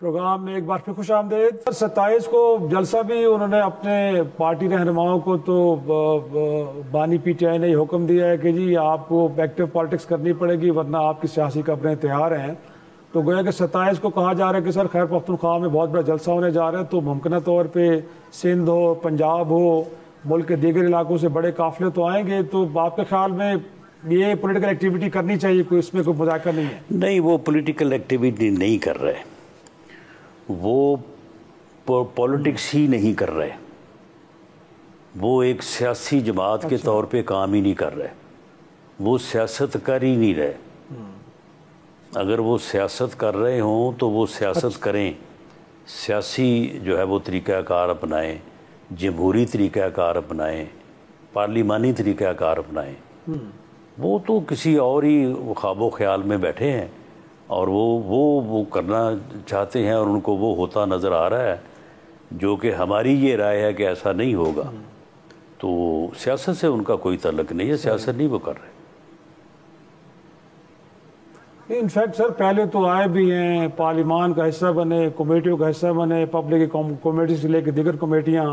Programme میں ایک بار پھر خوش آمدید۔ 27 کو جلسہ بھی انہوں نے اپنے پارٹی رہنماؤں کو تو بانی پی ٹی آئی نے یہ حکم دیا ہے کہ جی آپ کو ایکٹیو پالیٹکس کرنی پڑے گی ورنہ آپ کی سیاسی قبریں تیار ہیں۔ تو گویا کہ 27 کو کہا جا رہا ہے کہ سر خیر پختونخوا میں بہت بڑا جلسہ ہونے جا رہا ہے، تو ممکنہ طور پہ سندھ ہو، پنجاب ہو، ملک کے دیگر علاقوں سے بڑے قافلے تو آئیں گے۔ تو آپ کے خیال میں یہ پولیٹیکل ایکٹیویٹی کرنی چاہیے، کوئی اس میں کوئی مذاکرہ نہیں ہے؟ نہیں، وہ پولیٹیکل ایکٹیویٹی نہیں کر رہے، وہ پولیٹکس ہی نہیں کر رہے، وہ ایک سیاسی جماعت کے طور پہ کام ہی نہیں کر رہے، وہ سیاست کر ہی نہیں رہے۔ اگر وہ سیاست کر رہے ہوں تو وہ سیاست کریں، سیاسی جو ہے وہ طریقہ کار اپنائیں، جمہوری طریقہ کار اپنائیں، پارلیمانی طریقہ کار اپنائیں۔ وہ تو کسی اور ہی خواب و خیال میں بیٹھے ہیں اور وہ کرنا چاہتے ہیں، اور ان کو وہ ہوتا نظر آ رہا ہے جو کہ ہماری یہ رائے ہے کہ ایسا نہیں ہوگا۔ تو سیاست سے ان کا کوئی تعلق نہیں ہے، سیاست نہیں وہ کر رہے۔ انفیکٹ سر پہلے تو آئے بھی ہیں، پارلیمان کا حصہ بنے، کمیٹیوں کا حصہ بنے، پبلک کمیٹی سے لے کے دیگر کمیٹیاں،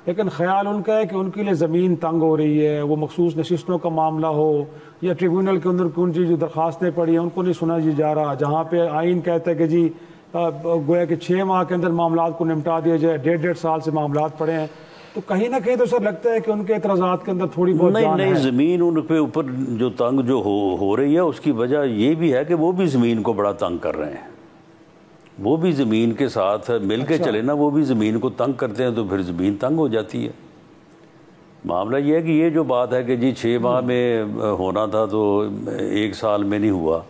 لیکن خیال ان کا ہے کہ ان کے لیے زمین تنگ ہو رہی ہے، وہ مخصوص نشستوں کا معاملہ ہو یا ٹریبیونل کے اندر کون سی جو درخواستیں پڑی ہیں ان کو نہیں سنا جا رہا، جہاں پہ آئین کہتا ہے کہ جی گویا کہ 6 ماہ کے اندر معاملات کو نمٹا دیا جائے، 1.5 سال سے معاملات پڑے ہیں۔ تو کہیں نہ کہیں تو سر لگتا ہے کہ ان کے اعتراضات کے اندر تھوڑی بہت جان ہے۔ نہیں، زمین ان پہ اوپر جو تنگ جو ہو رہی ہے اس کی وجہ یہ بھی ہے کہ وہ بھی زمین کو بڑا تنگ کر رہے ہیں، وہ بھی زمین کے ساتھ مل کے چلے نا، وہ بھی زمین کو تنگ کرتے ہیں تو پھر زمین تنگ ہو جاتی ہے۔ معاملہ یہ ہے کہ یہ جو بات ہے کہ جی 6 ماہ میں ہونا تھا تو 1 سال میں نہیں ہوا،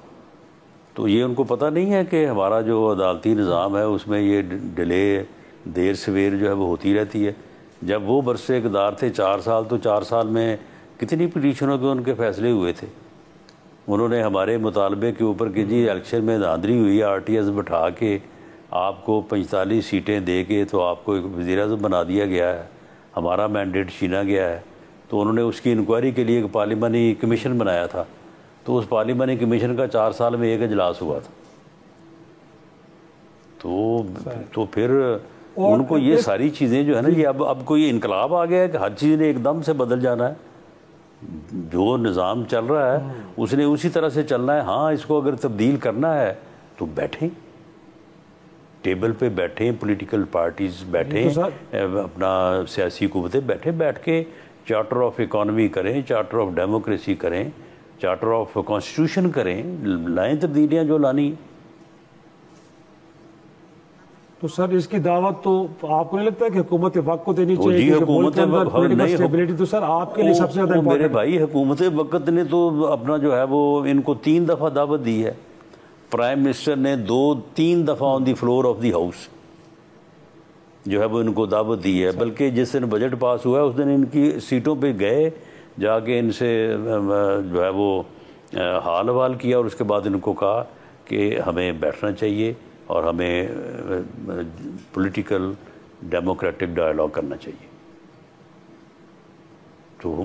تو یہ ان کو پتہ نہیں ہے کہ ہمارا جو عدالتی نظام ہے اس میں یہ ڈیلے دیر سویر جو ہے وہ ہوتی رہتی ہے۔ جب وہ برسے اقتدار تھے 4 سال، تو 4 سال میں کتنی پٹیشنوں پہ ان کے فیصلے ہوئے تھے۔ انہوں نے ہمارے مطالبے کے اوپر کہ جی الیکشن میں دھاندلی ہوئی ہے، آر ٹی ایس بٹھا کے آپ کو 45 سیٹیں دے کے تو آپ کو ایک وزیر اعظم بنا دیا گیا ہے، ہمارا مینڈیٹ چھینا گیا ہے۔ تو انہوں نے اس کی انکوائری کے لیے ایک پارلیمانی کمیشن بنایا تھا، تو اس پارلیمانی کمیشن کا 4 سال میں 1 اجلاس ہوا تھا۔ تو پھر ان کو یہ ساری چیزیں جو ہے نا، یہ اب کوئی انقلاب آ گیا ہے کہ ہر چیز نے ایک دم سے بدل جانا ہے۔ جو نظام چل رہا ہے اس نے اسی طرح سے چلنا ہے۔ ہاں، اس کو اگر تبدیل کرنا ہے تو بیٹھیں، ٹیبل پہ بیٹھیں، پولیٹیکل پارٹیز بیٹھیں، اپنا سیاسی قوتیں بیٹھ کے چارٹر آف اکانومی کریں، چارٹر آف ڈیموکریسی کریں، چارٹر آف کانسٹیٹیوشن کریں، لائیں تبدیلیاں جو لانی۔ تو سر اس کی دعوت تو آپ کو نہیں لگتا ہے کہ حکومت وقت کو دینی چاہیے؟ جی، حکومت اسٹیبلٹی تو سر آپ کے لیے سب سے زیادہ میرے بھائی، حکومت وقت نے تو اپنا جو ہے وہ ان کو 3 دفعہ دعوت دی ہے۔ پرائم منسٹر نے 3 دفعہ آن دی فلور آف دی ہاؤس جو ہے وہ ان کو دعوت دی ہے، بلکہ جس دن بجٹ پاس ہوا ہے اس دن ان کی سیٹوں پہ گئے، جا کے ان سے جو ہے وہ حال حوال کیا، اور اس کے بعد ان کو کہا کہ ہمیں بیٹھنا چاہیے اور ہمیں پولیٹیکل ڈیموکریٹک ڈائلاگ کرنا چاہیے۔ تو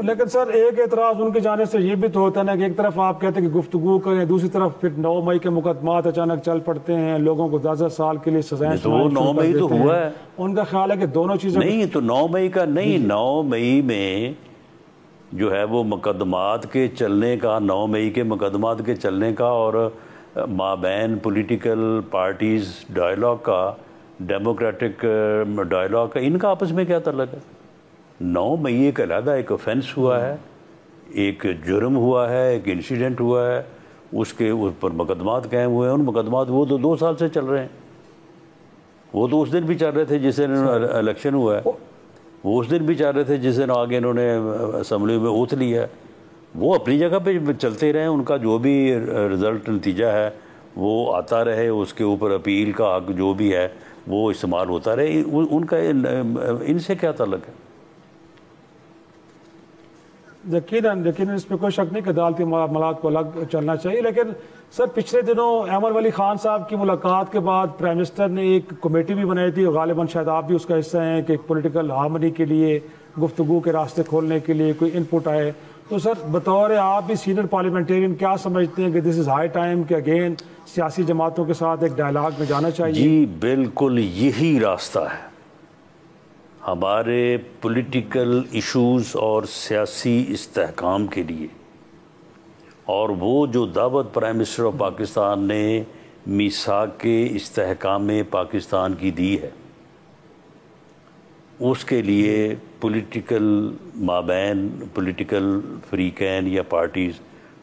لیکن سر ایک اعتراض ان کی جانب سے یہ بھی تو ہوتا ہے نا کہ ایک طرف آپ کہتے ہیں کہ گفتگو کریں، دوسری طرف پھر 9 مئی کے مقدمات اچانک چل پڑتے ہیں، لوگوں کو 10 سال کے لیے سزائیں تو وہ 9 مئی تو ہوا ہے۔ ان کا خیال ہے کہ دونوں چیزیں نہیں، تو 9 مئی کا نہیں، 9 مئی میں جو ہے وہ مقدمات کے چلنے کا، 9 مئی کے مقدمات کے چلنے کا اور مابین پولیٹیکل پارٹیز ڈائلاگ کا، ڈیموکریٹک ڈائلاگ کا، ان کا آپس میں کیا تعلق ہے؟ 9 مئی ایک علیحدہ ایک offense ہوا ہے، ایک جرم ہوا ہے، ایک انسیڈنٹ ہوا ہے، اس کے اوپر مقدمات قائم ہوئے ہیں۔ ان مقدمات وہ تو 2 سال سے چل رہے ہیں، وہ تو اس دن بھی چل رہے تھے جس دن الیکشن ہوا ہے، وہ اس دن بھی چل رہے تھے جس دن آگے انہوں نے اسمبلی میں اوتھ لیا ہے۔ وہ اپنی جگہ پہ چلتے رہیں، ان کا جو بھی رزلٹ نتیجہ ہے وہ آتا رہے، اس کے اوپر اپیل کا حق جو بھی ہے وہ استعمال ہوتا رہے، ان کا ان سے کیا تعلق ہے؟ یقیناً اس میں کوئی شک نہیں کہ عدالتی معاملات کو الگ چلنا چاہیے۔ لیکن سر پچھلے دنوں احمد ولی خان صاحب کی ملاقات کے بعد پرائم منسٹر نے ایک کمیٹی بھی بنائی تھی، غالباً شاید آپ بھی اس کا حصہ ہیں، کہ پولیٹیکل ہارمنی کے لیے، گفتگو کے راستے کھولنے کے لیے کوئی ان پٹ آئے۔ تو سر بطور آپ بھی سینئر پارلیمنٹیرین کیا سمجھتے ہیں کہ دس از ہائی ٹائم کہ اگین سیاسی جماعتوں کے ساتھ ایک ڈائلاگ میں جانا چاہیے؟ جی بالکل یہی راستہ ہے ہمارے پولیٹیکل ایشوز اور سیاسی استحکام کے لیے، اور وہ جو دعوت پرائم منسٹر آف پاکستان نے میثاق کے استحکام پاکستان کی دی ہے، اس کے لیے پولیٹیکل مابین پولیٹیکل فریقین یا پارٹیز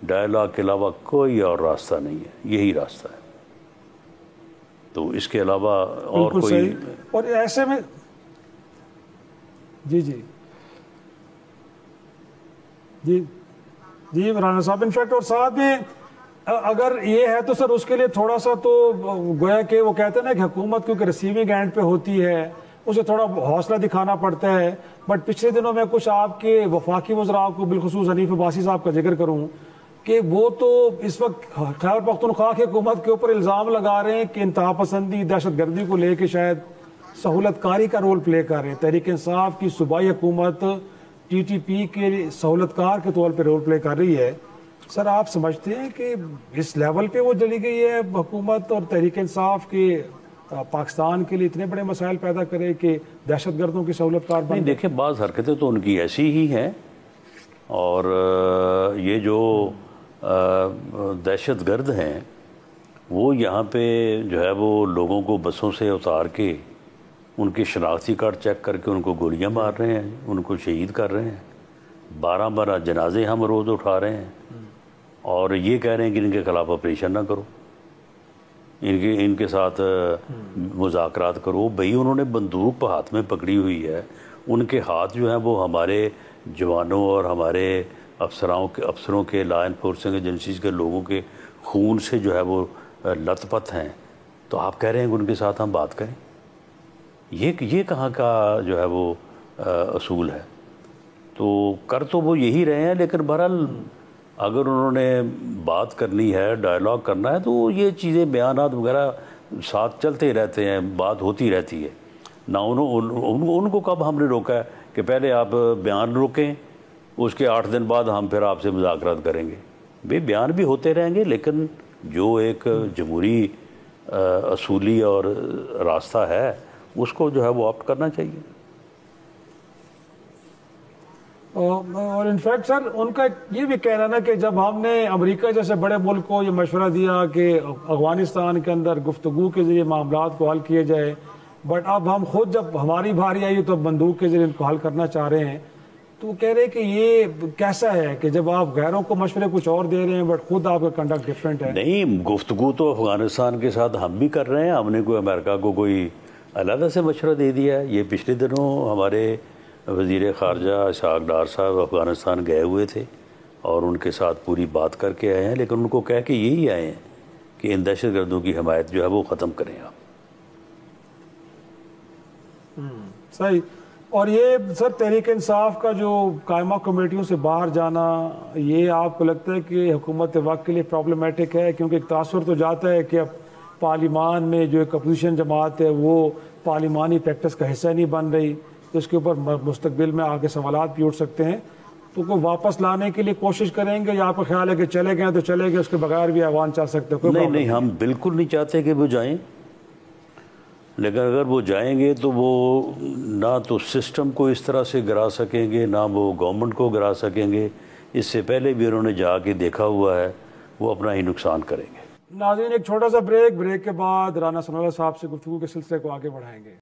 ڈائلاگ کے علاوہ کوئی اور راستہ نہیں ہے، یہی راستہ ہے، تو اس کے علاوہ اور بالکل کوئی صحیح۔ اور ایسے میں جی رانا صاحب انفیکٹ، اور ساتھ میں اگر یہ ہے تو سر اس کے لیے تھوڑا سا تو گویا کہ وہ کہتے ہیں نا کہ حکومت کیونکہ ریسیونگ اینڈ پہ ہوتی ہے، اسے تھوڑا حوصلہ دکھانا پڑتا ہے، بٹ پچھلے دنوں میں کچھ آپ کے وفاقی وزراء کو بالخصوص حنیف عباسی صاحب کا ذکر کروں کہ وہ تو اس وقت خیبر پختونخوا کی حکومت کے اوپر الزام لگا رہے ہیں کہ انتہا پسندی دہشت گردی کو لے کے شاید سہولت کاری کا رول پلے کر رہے ہیں، تحریک انصاف کی صوبائی حکومت ٹی ٹی پی کے سہولت کار کے طور پہ رول پلے کر رہی ہے۔ سر آپ سمجھتے ہیں کہ اس لیول پہ وہ چلی گئی ہے حکومت اور تحریک انصاف کے پاکستان کے لیے اتنے بڑے مسائل پیدا کرے کہ دہشت گردوں کی سہولت کار نہیں؟ دیکھیں بعض حرکتیں تو ان کی ایسی ہی ہیں، اور یہ جو دہشت گرد ہیں وہ یہاں پہ جو ہے وہ لوگوں کو بسوں سے اتار کے ان کے شناختی کارڈ چیک کر کے ان کو گولیاں مار رہے ہیں، ان کو شہید کر رہے ہیں، 12 جنازے ہم روز اٹھا رہے ہیں، اور یہ کہہ رہے ہیں کہ ان کے خلاف آپریشن نہ کرو، ان کے ساتھ مذاکرات کرو۔ بھئی انہوں نے بندوق ہاتھ میں پکڑی ہوئی ہے، ان کے ہاتھ جو ہیں وہ ہمارے جوانوں اور ہمارے افسروں کے لا انفورسنگ ایجنسیز کے لوگوں کے خون سے جو ہے وہ لت پت ہیں، تو آپ کہہ رہے ہیں کہ ان کے ساتھ ہم بات کریں؟ یہ کہاں کا جو ہے وہ اصول ہے؟ تو کر تو وہ یہی رہے ہیں، لیکن بہرحال اگر انہوں نے بات کرنی ہے، ڈائلاگ کرنا ہے، تو یہ چیزیں بیانات وغیرہ ساتھ چلتے رہتے ہیں، بات ہوتی رہتی ہے نہ۔ ان کو کب ہم نے روکا ہے کہ پہلے آپ بیان روکیں، اس کے 8 دن بعد ہم پھر آپ سے مذاکرات کریں گے؟ بے بیان بھی ہوتے رہیں گے، لیکن جو ایک جمہوری اصولی اور راستہ ہے اس کو جو ہے وہ آپٹ کرنا چاہیے۔ اور انفیکٹ سر ان کا یہ بھی کہنا نا کہ جب ہم نے امریکہ جیسے بڑے ملک کو یہ مشورہ دیا کہ افغانستان کے اندر گفتگو کے ذریعے معاملات کو حل کیے جائے، بٹ اب ہم خود جب ہماری باری آئی تو بندوق کے ذریعے ان کو حل کرنا چاہ رہے ہیں، تو وہ کہہ رہے ہیں کہ یہ کیسا ہے کہ جب آپ غیروں کو مشورے کچھ اور دے رہے ہیں بٹ خود آپ کا کنڈکٹ ڈفرینٹ ہے؟ نہیں، گفتگو تو افغانستان کے ساتھ ہم بھی کر رہے ہیں، ہم نے کوئی امریکہ کو کوئی علیحدہ سے مشورہ دے دیا ہے؟ یہ پچھلے دنوں ہمارے وزیر خارجہ اسحاق ڈار صاحب افغانستان گئے ہوئے تھے اور ان کے ساتھ پوری بات کر کے آئے ہیں، لیکن ان کو کہہ کے یہی آئے ہیں کہ ان دہشت گردوں کی حمایت جو ہے وہ ختم کریں آپ۔ صحیح۔ اور یہ سر تحریک انصاف کا جو قائمہ کمیٹیوں سے باہر جانا، یہ آپ کو لگتا ہے کہ حکومت وقت کے لیے پرابلمٹک ہے؟ کیونکہ ایک تاثر تو جاتا ہے کہ اب پارلیمان میں جو ایک اپوزیشن جماعت ہے وہ پارلیمانی پریکٹس کا حصہ نہیں بن رہی، تو اس کے اوپر مستقبل میں آگے سوالات بھی اٹھ سکتے ہیں، تو کوئی واپس لانے کے لیے کوشش کریں گے یا آپ کا خیال ہے کہ چلے گئے تو چلے گئے، اس کے بغیر بھی ایوان چل سکتے ہیں؟ نہیں، ہم بالکل نہیں چاہتے کہ وہ جائیں، لیکن اگر وہ جائیں گے تو وہ نہ تو سسٹم کو اس طرح سے گرا سکیں گے، نہ وہ گورنمنٹ کو گرا سکیں گے۔ اس سے پہلے بھی انہوں نے جا کے دیکھا ہوا ہے، وہ اپنا ہی نقصان کریں گے۔ ناظرین ایک چھوٹا سا بریک کے بعد رانا ثناء اللہ صاحب سے گفتگو کے سلسلے کو آگے بڑھائیں گے۔